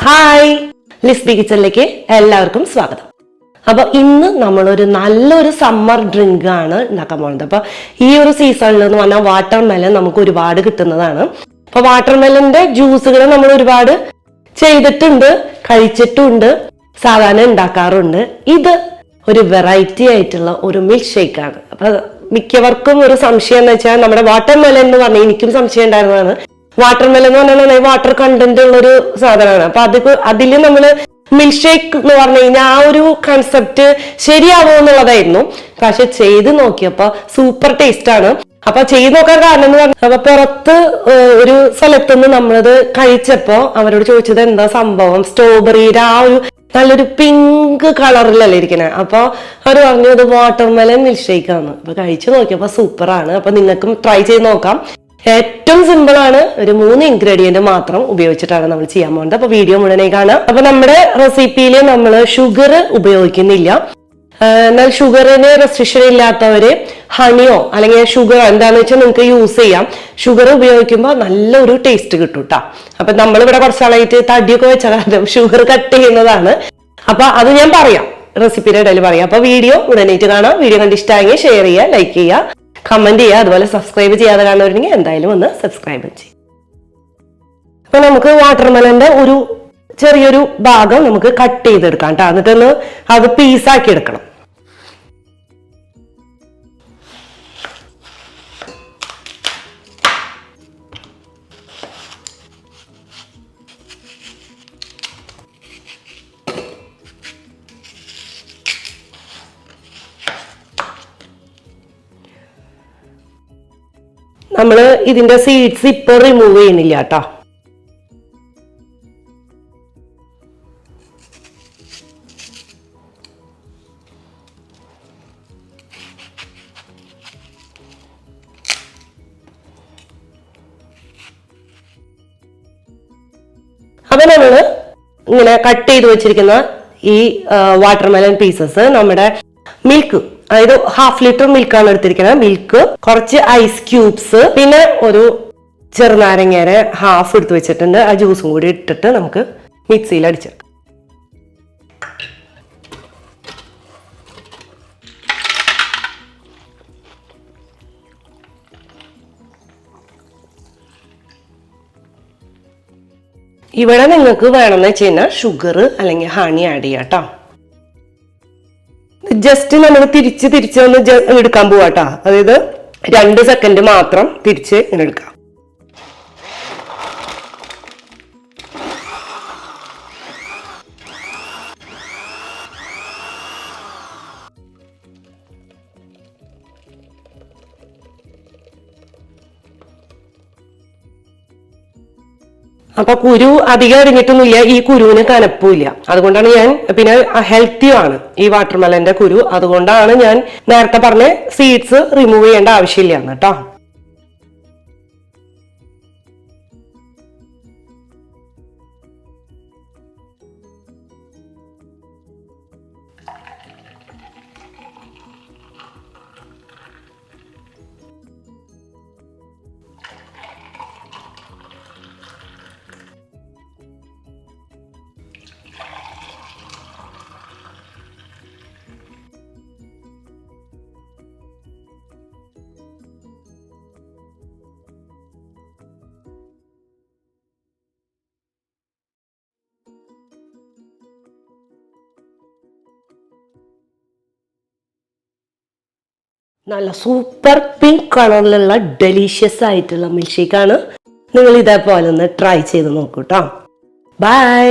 Hi, Lisby കിച്ചണിലേക്ക് എല്ലാവർക്കും സ്വാഗതം. അപ്പൊ ഇന്ന് നമ്മളൊരു നല്ലൊരു സമ്മർ ഡ്രിങ്ക് ആണ് ഉണ്ടാക്കാൻ പോകുന്നത്. അപ്പൊ ഈ ഒരു സീസണിൽ എന്ന് പറഞ്ഞാൽ വാട്ടർ മെലൺ നമുക്ക് ഒരുപാട് കിട്ടുന്നതാണ്. അപ്പൊ വാട്ടർ മെലന്റെ ജ്യൂസുകൾ നമ്മൾ ഒരുപാട് ചെയ്തിട്ടുണ്ട്, കഴിച്ചിട്ടുണ്ട്, സാധാരണ ഉണ്ടാക്കാറുണ്ട്. ഇത് ഒരു വെറൈറ്റി ആയിട്ടുള്ള ഒരു മിൽക്ക് ഷേക്ക് ആണ്. അപ്പൊ മിക്കവർക്കും ഒരു സംശയം എന്ന് വെച്ചാൽ നമ്മുടെ വാട്ടർ മെലൺ എന്ന് പറഞ്ഞാൽ എനിക്കും സംശയം ഉണ്ടായിരുന്നതാണ്. വാട്ടർ മെലൺ എന്ന് പറഞ്ഞാൽ വാട്ടർ കണ്ടന്റ് ഉള്ള ഒരു സാധനമാണ്. അപ്പൊ അതില് നമ്മള് മിൽക്ക് ഷേക്ക് എന്ന് പറഞ്ഞു കഴിഞ്ഞാൽ ആ ഒരു കൺസെപ്റ്റ് ശരിയാവോ എന്നുള്ളതായിരുന്നു. പക്ഷെ ചെയ്ത് നോക്കിയപ്പോ സൂപ്പർ ടേസ്റ്റ് ആണ്. അപ്പൊ ചെയ്ത് നോക്കാൻ കാരണം എന്ന് പറഞ്ഞാൽ അപ്പൊ പുറത്ത് ഒരു സ്ഥലത്തുനിന്ന് നമ്മളത് കഴിച്ചപ്പോ അവരോട് ചോദിച്ചത് എന്താ സംഭവം, സ്ട്രോബെറിയുടെ ആ ഒരു നല്ലൊരു പിങ്ക് കളറിലല്ലേ ഇരിക്കണേ. അപ്പൊ അവർ പറഞ്ഞു ഇത് വാട്ടർമെലൻ മിൽക്ക് ഷേക്ക് ആണ്. അപ്പൊ കഴിച്ചു നോക്കിയപ്പോ സൂപ്പർ ആണ്. അപ്പൊ നിങ്ങൾക്കും ട്രൈ ചെയ്ത് നോക്കാം. ഏറ്റവും സിമ്പിൾ ആണ്, ഒരു 3 ഇൻഗ്രീഡിയന്റ് മാത്രം ഉപയോഗിച്ചിട്ടാണ് നമ്മൾ ചെയ്യാൻ പോകുന്നത്. അപ്പൊ വീഡിയോ മുഴുവനെ കാണാം. അപ്പൊ നമ്മുടെ റെസിപ്പിയിൽ നമ്മൾ ഷുഗർ ഉപയോഗിക്കുന്നില്ല. എന്നാൽ ഷുഗറിന് റെസ്ട്രിക്ഷൻ ഇല്ലാത്തവര് ഹണിയോ അല്ലെങ്കിൽ ഷുഗർ എന്താണെന്ന് വെച്ചാൽ നിങ്ങൾക്ക് യൂസ് ചെയ്യാം. ഷുഗർ ഉപയോഗിക്കുമ്പോൾ നല്ലൊരു ടേസ്റ്റ് കിട്ടും കേട്ടോ. അപ്പൊ നമ്മളിവിടെ കുറച്ചാളായിട്ട് തടിയൊക്കെ വെച്ചാൽ ഷുഗർ കട്ട് ചെയ്യുന്നതാണ്. അപ്പൊ അത് ഞാൻ പറയാം, റെസിപ്പിയുടെ ഇടയിൽ പറയാം. അപ്പൊ വീഡിയോ ഉടനെയിട്ട് കാണാം. വീഡിയോ കണ്ട് ഇഷ്ടമായെങ്കിൽ ഷെയർ ചെയ്യുക, ലൈക്ക് ചെയ്യുക, കമന്റ് ചെയ്യുക. അതുപോലെ സബ്സ്ക്രൈബ് ചെയ്യാതെ കാണുന്നവരുണ്ടെങ്കിൽ എന്തായാലും ഒന്ന് സബ്സ്ക്രൈബ് ചെയ്യും. അപ്പൊ നമുക്ക് വാട്ടർമെലന്റെ ഒരു ചെറിയൊരു ഭാഗം നമുക്ക് കട്ട് ചെയ്തെടുക്കാം കേട്ടോ. എന്നിട്ടൊന്ന് അത് പീസാക്കി എടുക്കണം. നമ്മള് ഇതിന്റെ സീഡ്സ് ഇപ്പൊ റിമൂവ് ചെയ്യുന്നില്ല കേട്ടോ. അപ്പൊ നമ്മള് ഇങ്ങനെ കട്ട് ചെയ്ത് വെച്ചിരിക്കുന്ന ഈ വാട്ടർമെലൺ പീസസ് നമ്മുടെ മിൽക്ക്, അതായത് 1/2 ലിറ്റർ മിൽക്കാണ് എടുത്തിരിക്കുന്നത്. മിൽക്ക്, കുറച്ച് ഐസ് ക്യൂബ്സ്, പിന്നെ ഒരു ചെറുനാരങ്ങയുടെ ഹാഫ് എടുത്ത് വെച്ചിട്ടുണ്ട്. ആ ജ്യൂസും കൂടി ഇട്ടിട്ട് നമുക്ക് മിക്സിയിൽ അടിച്ചെടുക്കാം. ഇവിടെ നിങ്ങൾക്ക് വേണമെന്ന് വെച്ച് കഴിഞ്ഞാൽ ഷുഗർ അല്ലെങ്കിൽ ഹണി ആഡ് ചെയ്യാം കേട്ടോ. ജസ്റ്റ് നമ്മൾ തിരിച്ച് ഒന്ന് എടുക്കാൻ പോവാട്ടാ. അതായത് 2 സെക്കൻഡ് മാത്രം തിരിച്ച് ഇങ്ങനെ എടുക്കാം. അപ്പൊ കുരു അധികം അരിഞ്ഞിട്ടൊന്നുമില്ല, ഈ കുരുവിന് കനപ്പുമില്ല. അതുകൊണ്ടാണ് ഞാൻ, പിന്നെ ഹെൽത്തിയാണ് ഈ വാട്ടർമെലന്റെ കുരു. അതുകൊണ്ടാണ് ഞാൻ നേരത്തെ പറഞ്ഞ സീഡ്സ് റിമൂവ് ചെയ്യേണ്ട ആവശ്യമില്ല കേട്ടോ. നല്ല സൂപ്പർ പിങ്ക് കളറിലുള്ള ഡെലീഷ്യസ് ആയിട്ടുള്ള മിൽക്ക് ഷേക്കാണ്. നിങ്ങൾ ഇതേപോലെ ഒന്ന് ട്രൈ ചെയ്ത് നോക്കൂ കേട്ടോ. ബൈ.